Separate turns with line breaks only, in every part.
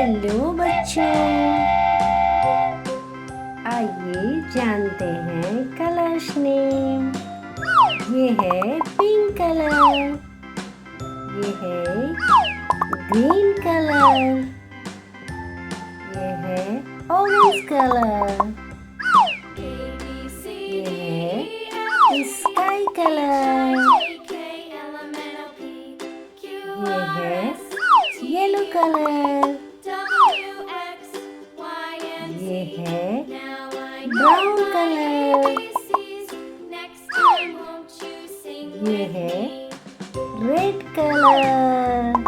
Hello बच्चों, आइए जानते हैं कलर्स नेम। ये है पिंक कलर, ये है ग्रीन कलर, ये है ऑरेंज कलर, ये है स्काई कलर, ये है येलो कलर, ये है ब्राउन कलर, ये है red colour.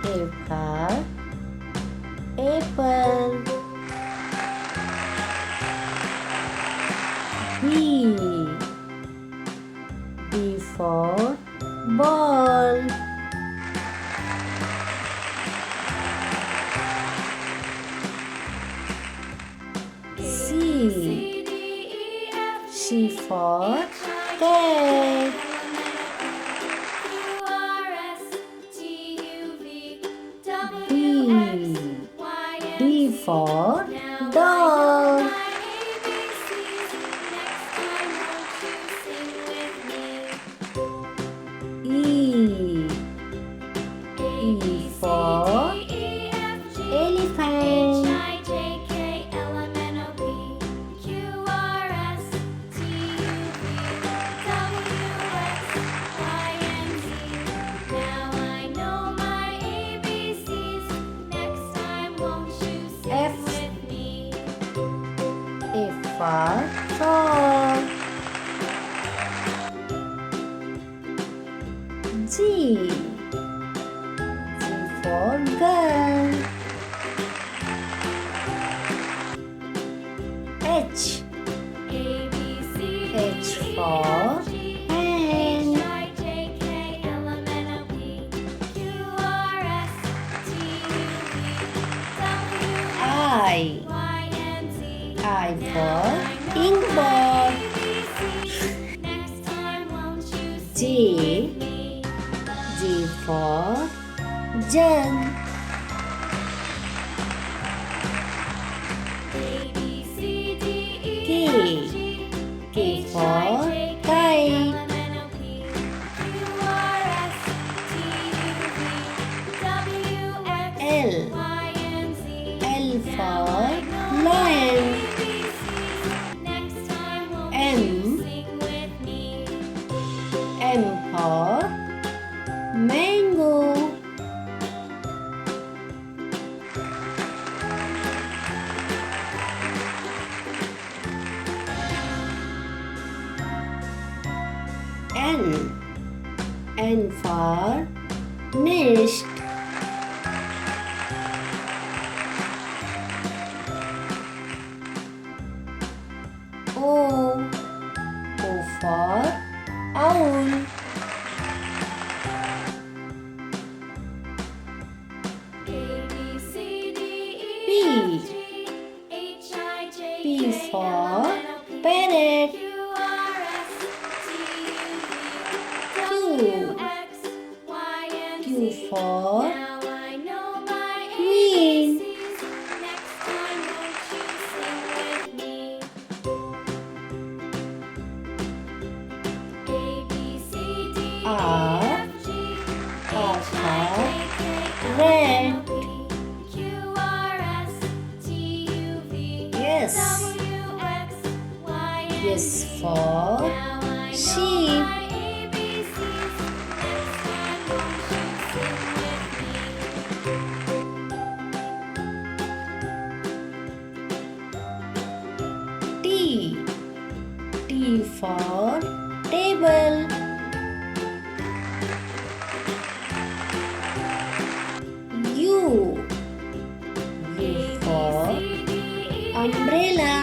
A for apple. B for ball. C for cat. D for dog. E for elephant. F for frog. G for girl. H for hand. I for inkball. J for jug. K for kite. L for lion. M for mango. N for nest. O for owl. P for parrot. Q for queen. R for red. S for sheep. T for table. U for umbrella.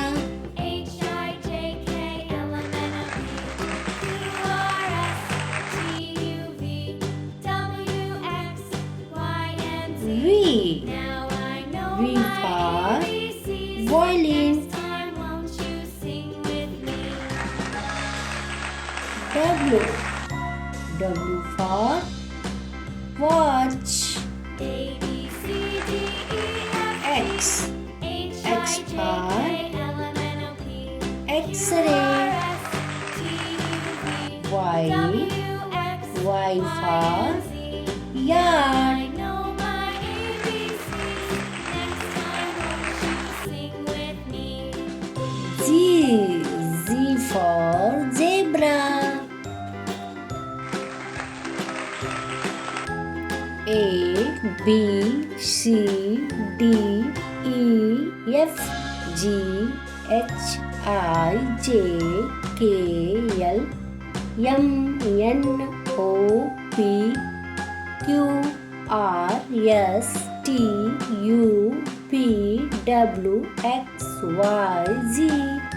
V for violin. W. W for watch. X. X for X-ray. Y. Y for yard. Z. Z for zebra. A, B, C, D, E, F, G, H, I, J, K, L, M, N, O, P, Q, R, S, T, U, V, W, X, Y, Z.